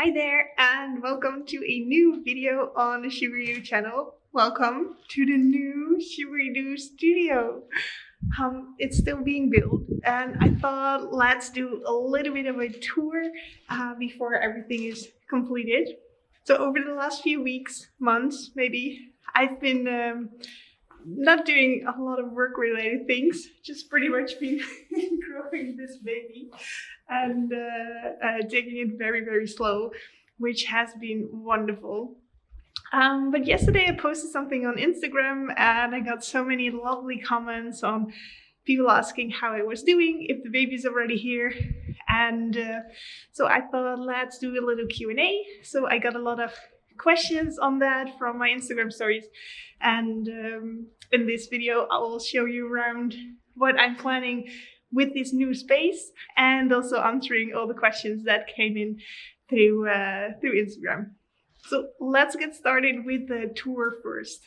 Hi there and welcome to a new video on the Sugaridoo channel. Welcome to the new Sugaridoo Studio. It's still being built and I thought let's do a little bit of a tour before everything is completed. So over the last few weeks, months maybe, I've been not doing a lot of work related things, just pretty much been growing this baby and taking it very, very slow, which has been wonderful. But yesterday I posted something on Instagram and I got so many lovely comments on people asking how I was doing, if the baby's already here. And so I thought let's do a little Q&A. So I got a lot of questions on that from my Instagram stories. And in this video, I will show you around what I'm planning with this new space and also answering all the questions that came in through Instagram. So let's get started with the tour first.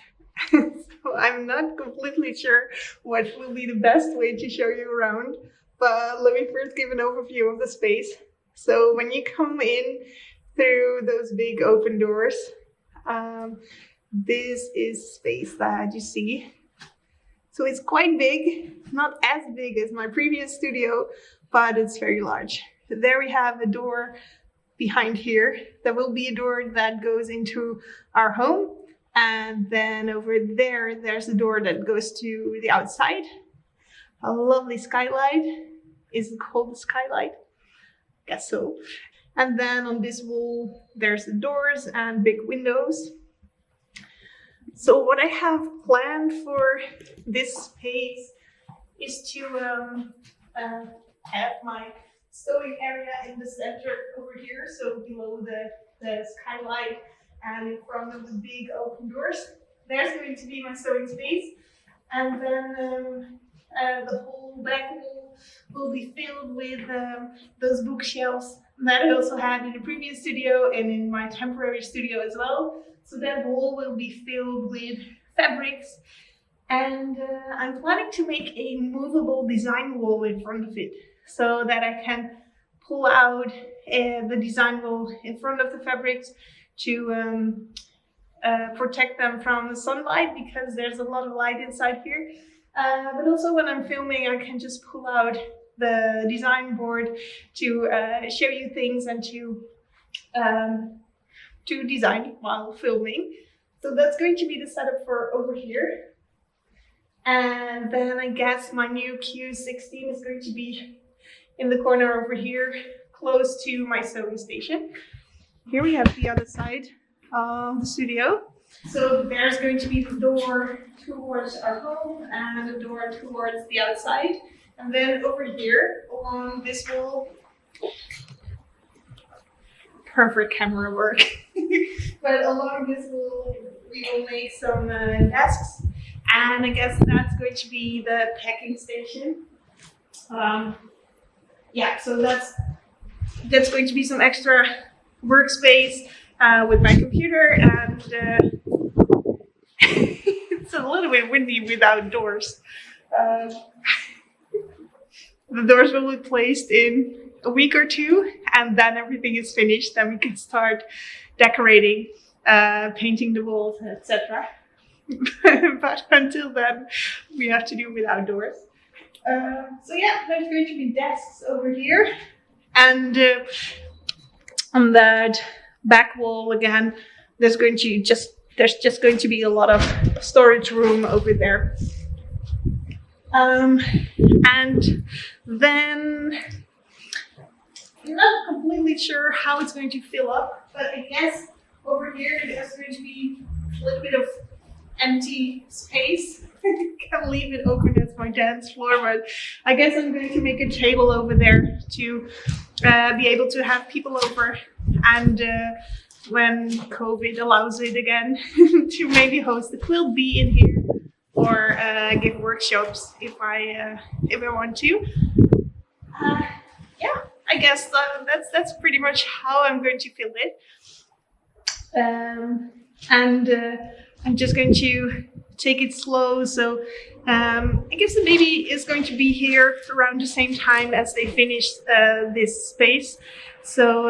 So I'm not completely sure what will be the best way to show you around, but let me first give an overview of the space. So when you come in through those big open doors, this is space that you see. So it's quite big, not as big as my previous studio, but it's very large. There we have a door behind here. There will be a door that goes into our home. And then over there, there's a door that goes to the outside. A lovely skylight. Is it called the skylight? Guess so. And then on this wall, there's the doors and big windows. So what I have planned for this space is to have my sewing area in the center over here, so below the skylight and in front of the big open doors. There's going to be my sewing space, and then the whole back wall will be filled with those bookshelves that I also had in the previous studio and in my temporary studio as well. So that wall will be filled with fabrics, and I'm planning to make a movable design wall in front of it so that I can pull out the design wall in front of the fabrics to protect them from the sunlight, because there's a lot of light inside here. But also when I'm filming, I can just pull out the design board to show you things and to design while filming. So that's going to be the setup for over here. And then I guess my new Q16 is going to be in the corner over here, close to my sewing station. Here we have the other side of the studio. So there's going to be the door towards our home and the door towards the outside. And then over here along this wall, perfect camera work. But along this wall, we will make some desks, and I guess that's going to be the packing station. Yeah, so that's going to be some extra workspace with my computer, and it's a little bit windy without doors. The doors will be placed in a week or two, and then everything is finished. Then we can start decorating, painting the walls, etc. But until then, we have to do without doors. So yeah, there's going to be desks over here, and on that back wall again, there's just going to be a lot of storage room over there. And then I'm not completely sure how it's going to fill up, but I guess over here there's going to be a little bit of empty space. Can leave it open as my dance floor, but I guess I'm going to make a table over there to be able to have people over, and when COVID allows it again, to maybe host a quilt bee in here, or give workshops if I want to. Yeah, I guess that's pretty much how I'm going to fill it. And I'm just going to take it slow. So I guess the baby is going to be here around the same time as they finish this space. So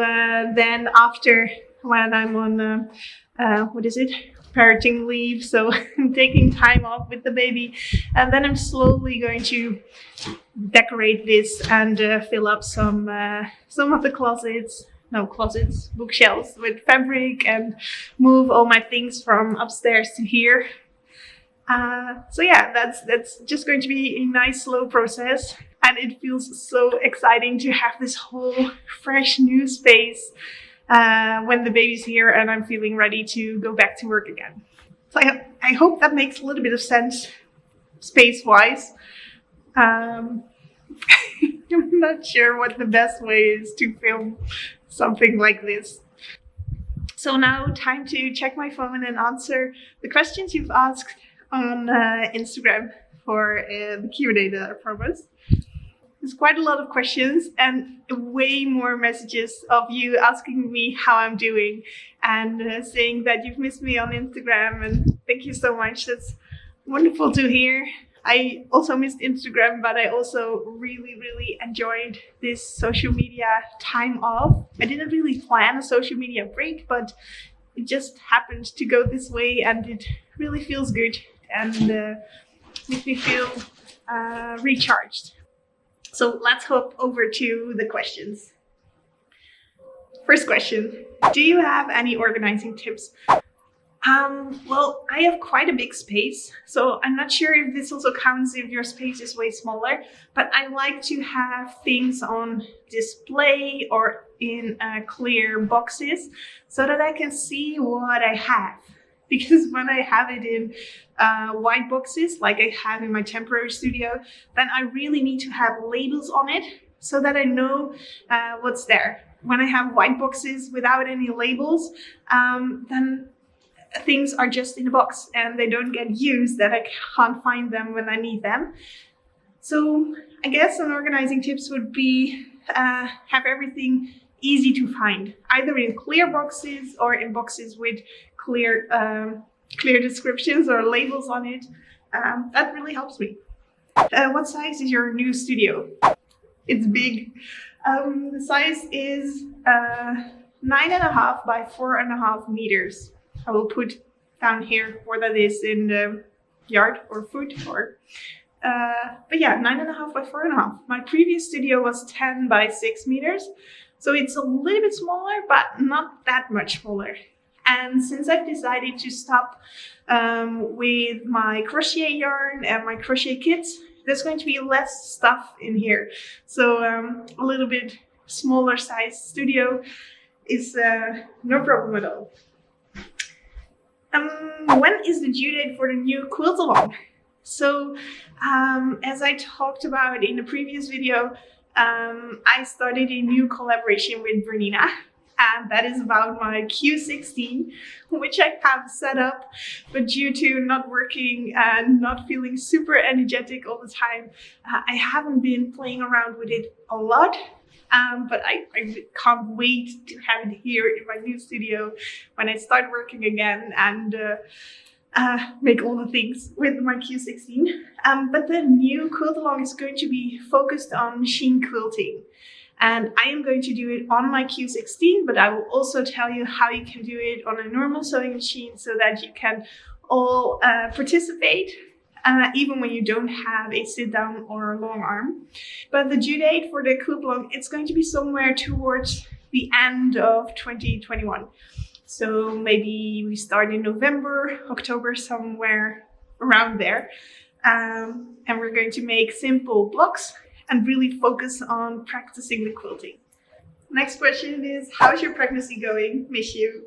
then after, when I'm on, parenting leave, so I'm taking time off with the baby, and then I'm slowly going to decorate this and fill up some of the bookshelves with fabric, and move all my things from upstairs to here. So yeah, that's just going to be a nice slow process, and it feels so exciting to have this whole fresh new space when the baby's here and I'm feeling ready to go back to work again. So I hope that makes a little bit of sense space-wise. I'm not sure what the best way is to film something like this. So now time to check my phone and answer the questions you've asked on Instagram for the Q&A that I promised. There's quite a lot of questions and way more messages of you asking me how I'm doing and saying that you've missed me on Instagram, and thank you so much. That's wonderful to hear. I also missed Instagram, but I also really, really enjoyed this social media time off. I didn't really plan a social media break, but it just happened to go this way, and it really feels good and makes me feel recharged. So let's hop over to the questions. First question, do you have any organizing tips? Well, I have quite a big space, so I'm not sure if this also counts if your space is way smaller, but I like to have things on display or in clear boxes so that I can see what I have. Because when I have it in white boxes, like I have in my temporary studio, then I really need to have labels on it so that I know what's there. When I have white boxes without any labels, then things are just in a box and they don't get used, that I can't find them when I need them. So I guess some organizing tips would be have everything easy to find, either in clear boxes or in boxes with clear descriptions or labels on it. That really helps me. What size is your new studio? It's big. The size is 9.5 by 4.5 meters. I will put down here what that is in the yard or foot, or but yeah, 9.5 by 4.5. My previous studio was 10 by 6 meters, so it's a little bit smaller, but not that much smaller. And since I've decided to stop with my crochet yarn and my crochet kits, there's going to be less stuff in here. So a little bit smaller size studio is no problem at all. When is the due date for the new quilt along? So as I talked about in the previous video, I started a new collaboration with Irene, and that is about my Q16, which I have set up, but due to not working and not feeling super energetic all the time, I haven't been playing around with it a lot. But I can't wait to have it here in my new studio when I start working again and make all the things with my Q16. But the new quilt along is going to be focused on machine quilting. And I am going to do it on my Q16, but I will also tell you how you can do it on a normal sewing machine so that you can all participate. Even when you don't have a sit down or a long arm. But the due date for the quilt along, it's going to be somewhere towards the end of 2021. So maybe we start in November, October, somewhere around there. And we're going to make simple blocks and really focus on practicing the quilting. Next question is, how's your pregnancy going? Miss you.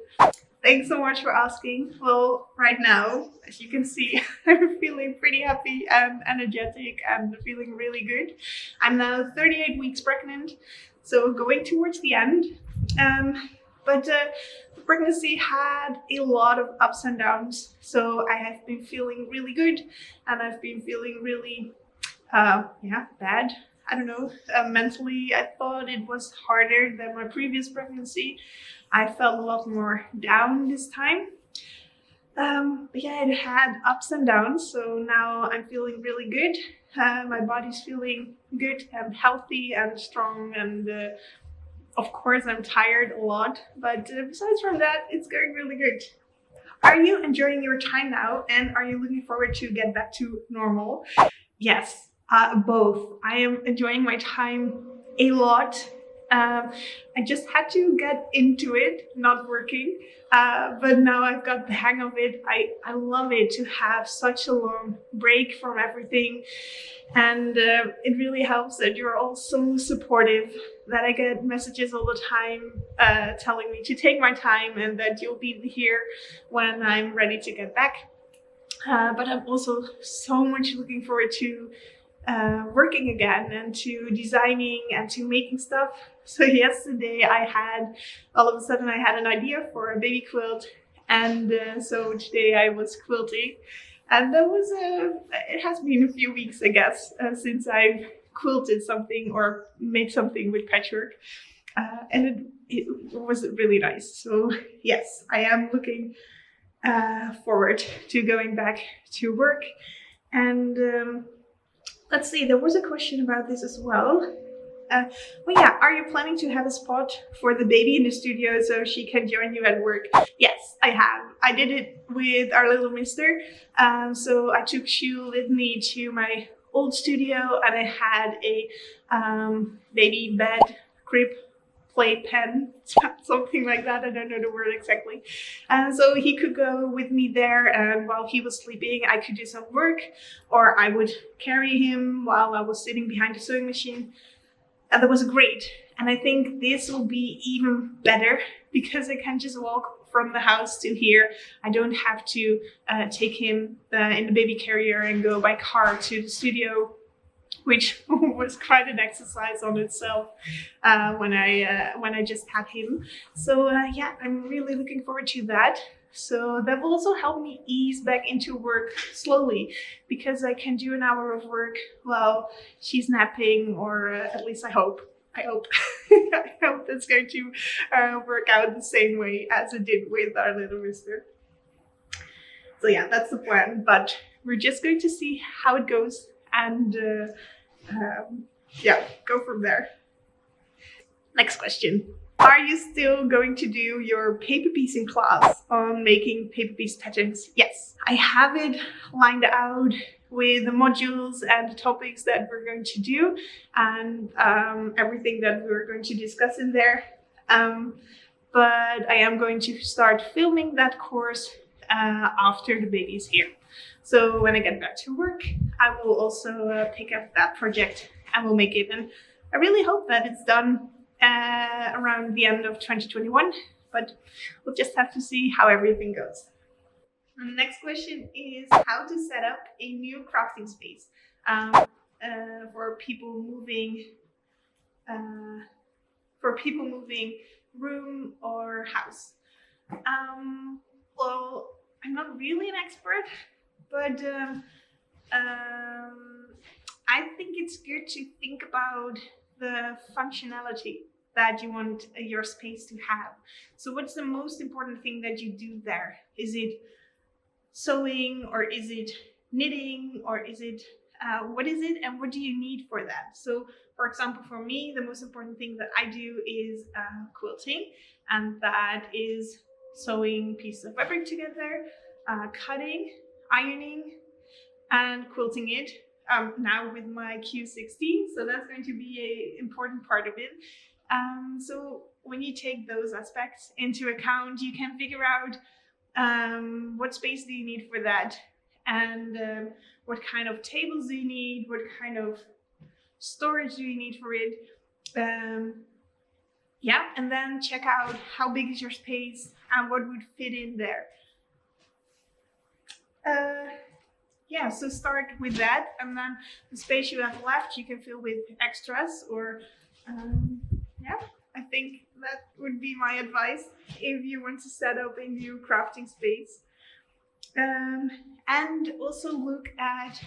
Thanks so much for asking. Well, right now, as you can see, I'm feeling pretty happy and energetic and feeling really good. I'm now 38 weeks pregnant, so going towards the end. But the pregnancy had a lot of ups and downs. So I have been feeling really good, and I've been feeling really, bad. I don't know, mentally, I thought it was harder than my previous pregnancy. I felt a lot more down this time. But yeah, it had ups and downs, so now I'm feeling really good. My body's feeling good and healthy and strong, and of course I'm tired a lot, but besides from that, it's going really good. Are you enjoying your time now, and are you looking forward to get back to normal? Yes, both. I am enjoying my time a lot. I just had to get into it, not working, but now I've got the hang of it. I love it to have such a long break from everything, and it really helps that you're all so supportive, that I get messages all the time telling me to take my time and that you'll be here when I'm ready to get back. But I'm also so much looking forward to working again and to designing and to making stuff. So yesterday all of a sudden I had an idea for a baby quilt, and so today I was quilting, and that was it has been a few weeks, I guess, since I've quilted something or made something with patchwork, and it was really nice. So yes, I am looking forward to going back to work. And let's see, there was a question about this as well. Well, yeah, are you planning to have a spot for the baby in the studio so she can join you at work? Yes, I have. I did it with our little mister. So I took Shul with me to my old studio, and I had a baby bed crib playpen, something like that. I don't know the word exactly. So he could go with me there, and while he was sleeping, I could do some work, or I would carry him while I was sitting behind the sewing machine. And that was great. And I think this will be even better because I can just walk from the house to here. I don't have to take him in the baby carrier and go by car to the studio, which was quite an exercise on itself when I just had him. So yeah, I'm really looking forward to that. So that will also help me ease back into work slowly, because I can do an hour of work while she's napping, or at least I hope. I hope that's going to work out the same way as it did with our little mister. So yeah, that's the plan, but we're just going to see how it goes, and yeah, go from there. Next question. Are you still going to do your paper piecing class on making paper piece patterns? Yes, I have it lined out with the modules and the topics that we're going to do, and everything that we're going to discuss in there. But I am going to start filming that course after the baby's here. So when I get back to work, I will also pick up that project and we'll make it. And I really hope that it's done around the end of 2021, but we'll just have to see how everything goes. And the next question is how to set up a new crafting space for people moving room or house. Well, I'm not really an expert, but I think it's good to think about the functionality that you want your space to have. So what's the most important thing that you do there? Is it sewing, or is it knitting, or is it what is it, and what do you need for that? So for example, for me, the most important thing that I do is quilting, and that is sewing pieces of fabric together, cutting, ironing, and quilting it. Now with my Q16, so that's going to be an important part of it. So when you take those aspects into account, you can figure out what space do you need for that, and what kind of tables do you need, what kind of storage do you need for it. Yeah, and then check out how big is your space and what would fit in there. Yeah, so start with that, and then the space you have left you can fill with extras, or yeah, I think that would be my advice if you want to set up a new crafting space. And also look at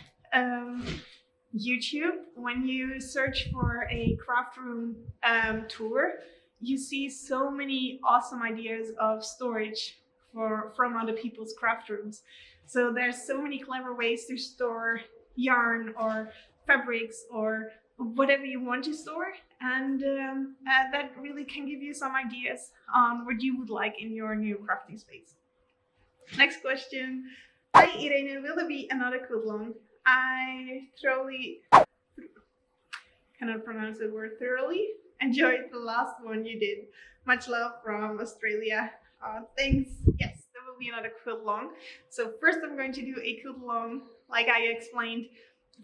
YouTube. When you search for a craft room tour, you see so many awesome ideas of storage from other people's craft rooms. So there's so many clever ways to store yarn or fabrics or whatever you want to store, and that really can give you some ideas on what you would like in your new crafting space. Next question. Hi Irene, will there be another quilt long? I cannot pronounce the word thoroughly. Enjoyed the last one you did. Much love from Australia. Thanks. Yes, there will be another quilt long. So first I'm going to do a quilt long, like I explained,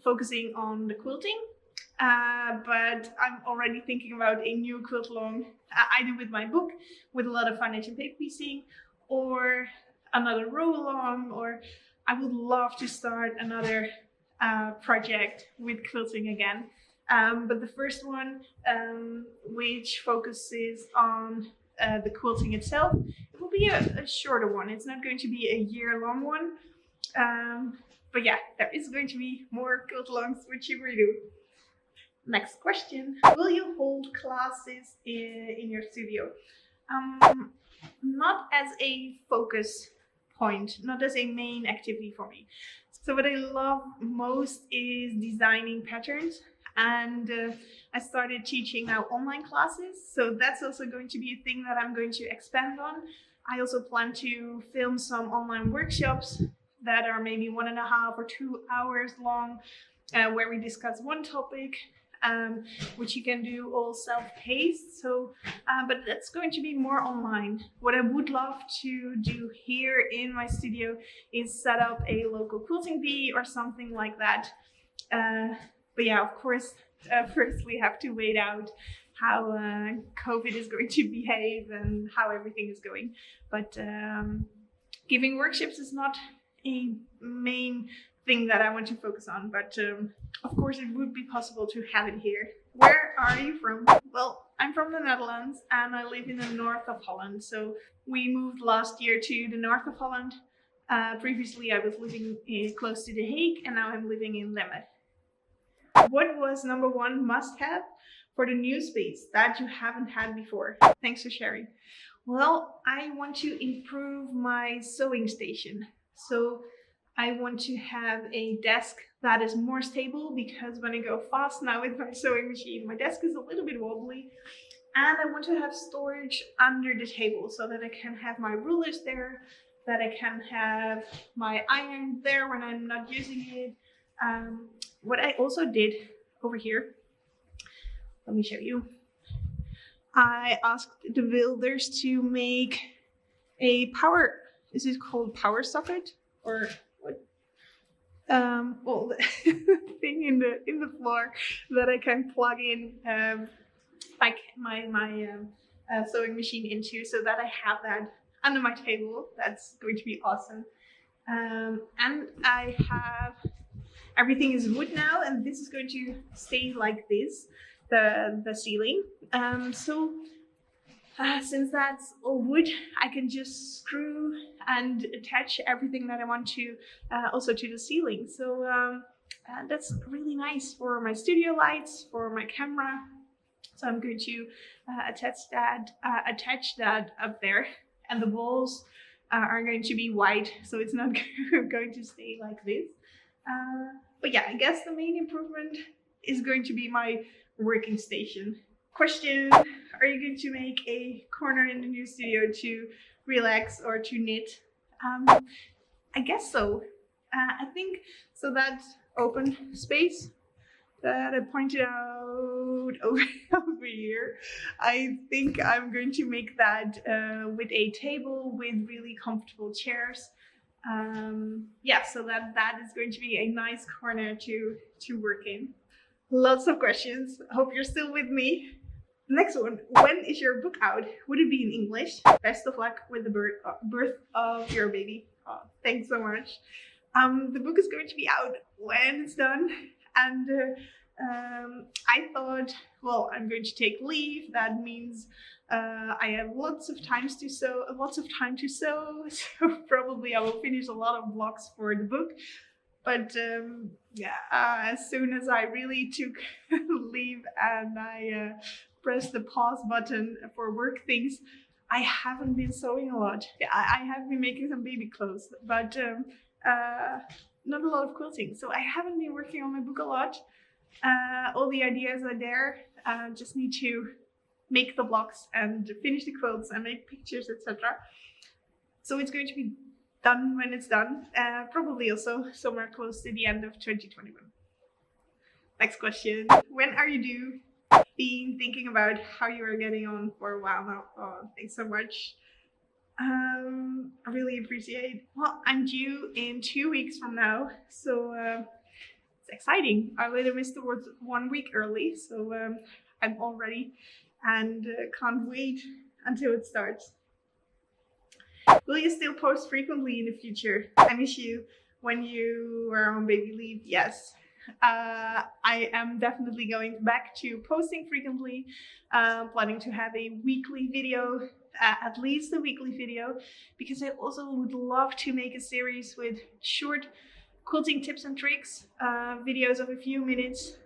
focusing on the quilting. But I'm already thinking about a new quilt long, either with my book, with a lot of foundation paper piecing, or another row along, or I would love to start another project with quilting again. But the first one, which focuses on the quilting itself, it will be a shorter one. It's not going to be a year-long one. But yeah, there is going to be more quilt longs with Sugaridoo. Next question. Will you hold classes in your studio? Not as a focus point, not as a main activity for me. So what I love most is designing patterns, and I started teaching now online classes, so that's also going to be a thing that I'm going to expand on. I also plan to film some online workshops that are maybe 1.5 or 2 hours long, where we discuss one topic, which you can do all self-paced. So, but that's going to be more online. What I would love to do here in my studio is set up a local quilting bee or something like that. But yeah, of course, first we have to wait out how COVID is going to behave and how everything is going. But giving workshops is not a main thing that I want to focus on, but of course it would be possible to have it here. Where are you from? Well, I'm from the Netherlands and I live in the north of Holland. So we moved last year to the north of Holland. Previously I was living close to The Hague, and now I'm living in Lemmer. What was number one must-have for the new space that you haven't had before? Thanks for sharing. Well, I want to improve my sewing station. So I want to have a desk that is more stable, because when I go fast now with my sewing machine, my desk is a little bit wobbly. And I want to have storage under the table so that I can have my rulers there, that I can have my iron there when I'm not using it. What I also did over here, let me show you. I asked the builders to make a power, is it called power socket? Or what? Well, the thing in the floor that I can plug in my sewing machine into, so that I have that under my table. That's going to be awesome. And I have, everything is wood now, and this is going to stay like this, the ceiling. Since that's all wood, I can just screw and attach everything that I want to also to the ceiling. So that's really nice for my studio lights, for my camera. So I'm going to attach that up there, and the walls are going to be white, so it's not going to stay like this. But yeah, I guess the main improvement is going to be my working station. Question, are you going to make a corner in the new studio to relax or to knit? I guess so. I think so, that open space that I pointed out over here, I think I'm going to make that with a table with really comfortable chairs. Yeah, so that is going to be a nice corner to work in. Lots of questions. Hope you're still with me. Next one. When is your book out? Would it be in English? Best of luck with the birth of your baby. Oh, thanks so much. The book is going to be out when it's done, and I thought, well, I'm going to take leave. That means I have lots of time to sew, so probably I will finish a lot of blocks for the book. But as soon as I really took leave and I pressed the pause button for work things, I haven't been sewing a lot. Yeah, I have been making some baby clothes, but not a lot of quilting. So I haven't been working on my book a lot. All the ideas are there. Just need to make the blocks and finish the quilts and make pictures, etc. So it's going to be done when it's done. Probably also somewhere close to the end of 2021. Next question. When are you due? Been thinking about how you are getting on for a while now. Oh, thanks so much. I really appreciate. Well, I'm due in 2 weeks from now, so it's exciting. I later missed the words 1 week early, so I'm all ready and can't wait until it starts. Will you still post frequently in the future? I miss you when you were on baby leave. Yes. I am definitely going back to posting frequently, planning to have a weekly video, at least a weekly video, because I also would love to make a series with short quilting tips and tricks, videos of a few minutes,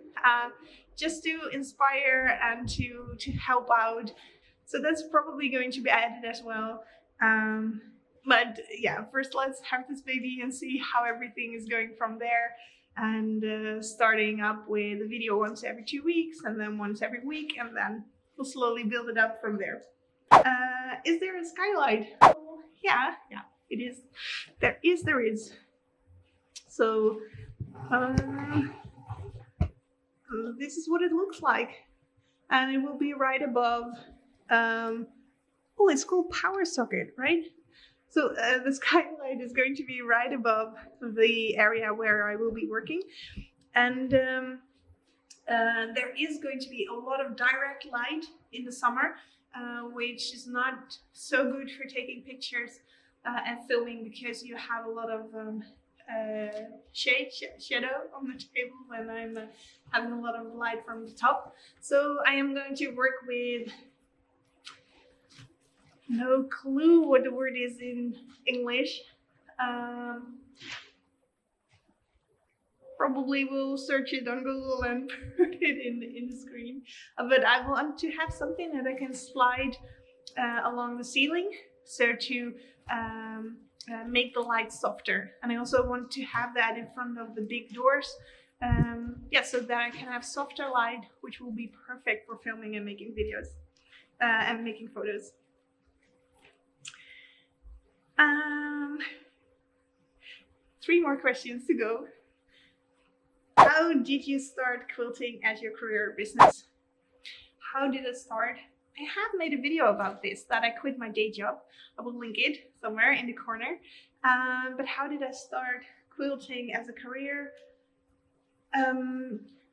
just to inspire and to help out. So that's probably going to be added as well. But yeah, first let's have this baby and see how everything is going from there. And starting up with a video once every 2 weeks and then once every week, and then we'll slowly build it up from there. Is there a skylight? Oh, yeah, it is. There is. So this is what it looks like, and it will be right above. Oh, it's called power socket, right? So the skylight is going to be right above the area where I will be working. And there is going to be a lot of direct light in the summer, which is not so good for taking pictures and filming, because you have a lot of shadow on the table when I'm having a lot of light from the top. So I am going to work with, no clue what the word is in English. Probably will search it on Google and put it in the screen. But I want to have something that I can slide along the ceiling, so to make the light softer. And I also want to have that in front of the big doors. Yeah, so that I can have softer light, which will be perfect for filming and making videos and making photos. 3 more questions to go. How did you start quilting as your career business? How did it start? I have made a video about this, that I quit my day job. I will link it somewhere in the corner. But how did I start quilting as a career?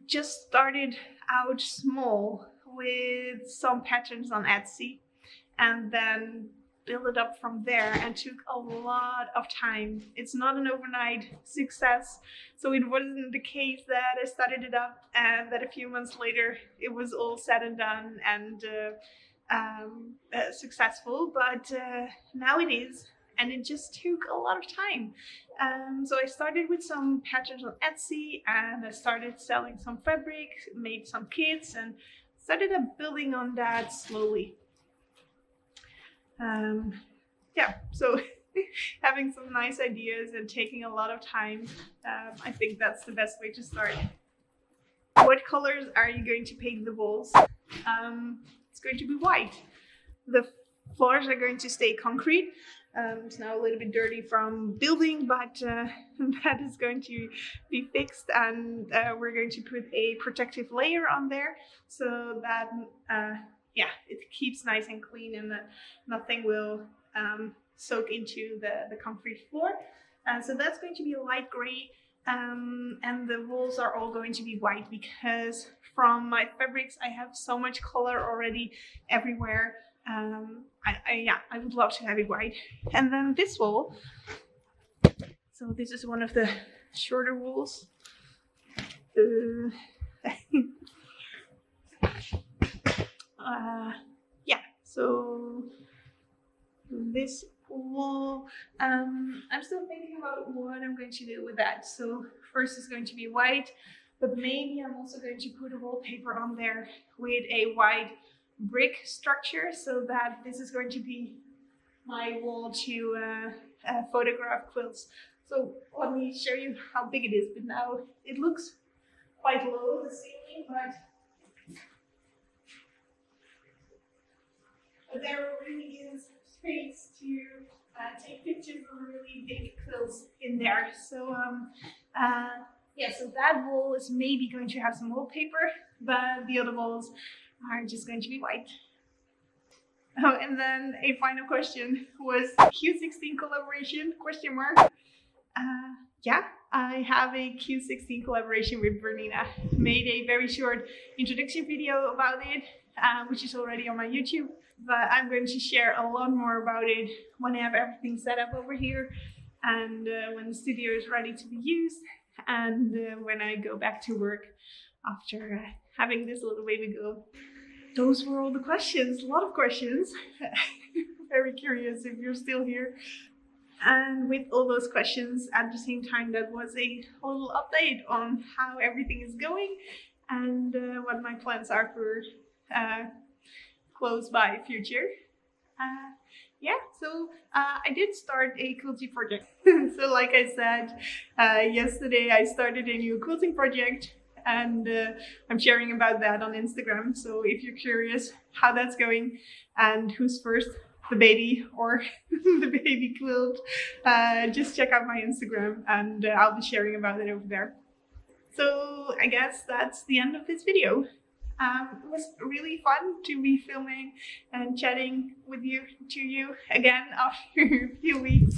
Just started out small with some patterns on Etsy, and then build it up from there, and took a lot of time. It's not an overnight success, so it wasn't the case that I started it up and that a few months later it was all said and done and successful, but now it is, and it just took a lot of time. So I started with some patterns on Etsy, and I started selling some fabric, made some kits, and started up building on that slowly. Yeah, so having some nice ideas and taking a lot of time, I think that's the best way to start. What colors are you going to paint the walls? It's going to be white. The floors are going to stay concrete. It's now a little bit dirty from building, but that is going to be fixed, and we're going to put a protective layer on there, so that yeah, it keeps nice and clean, and that nothing will soak into the concrete floor. So that's going to be light gray, and the walls are all going to be white, because from my fabrics I have so much color already everywhere. I would love to have it white. And then this wall, so this is one of the shorter walls. Yeah, so this wall, I'm still thinking about what I'm going to do with that. So first it's going to be white, but maybe I'm also going to put a wallpaper on there with a white brick structure, so that this is going to be my wall to photograph quilts. So let me show you how big it is. But now it looks quite low, the ceiling, but there really is space to take pictures of really big quilts in there. So yeah, so that wall is maybe going to have some wallpaper, but the other walls are just going to be white. Oh, and then a final question was Q16 collaboration, question mark. Yeah, I have a Q16 collaboration with Bernina. Made a very short introduction video about it, which is already on my YouTube. But I'm going to share a lot more about it when I have everything set up over here, and when the studio is ready to be used, and when I go back to work after having this little baby girl. Those were all the questions, a lot of questions. Very curious if you're still here. And with all those questions, at the same time, that was a little update on how everything is going and what my plans are for close by future. Yeah, so I did start a quilting project. So like I said, yesterday I started a new quilting project, and I'm sharing about that on Instagram. So if you're curious how that's going and who's first, the baby or the baby quilt, just check out my Instagram, and I'll be sharing about it over there. So I guess that's the end of this video. It was really fun to be filming and chatting with you again after a few weeks.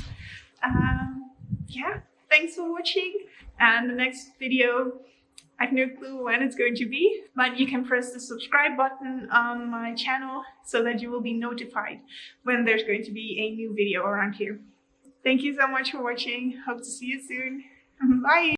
Yeah, thanks for watching, and the next video, I have no clue when it's going to be, but you can press the subscribe button on my channel so that you will be notified when there's going to be a new video around here. Thank you so much for watching. Hope to see you soon. Bye!